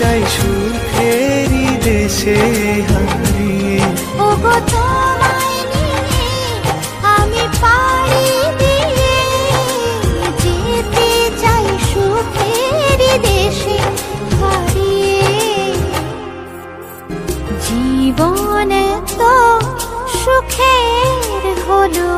যাই সুখেরই দেশে হারিয়ে। ওগো তোমায় নিয়ে আমি পাড়ি দিয়ে যেতে চাই সুখেরই দেশে হারিয়ে। জীবন তো সুখের হলো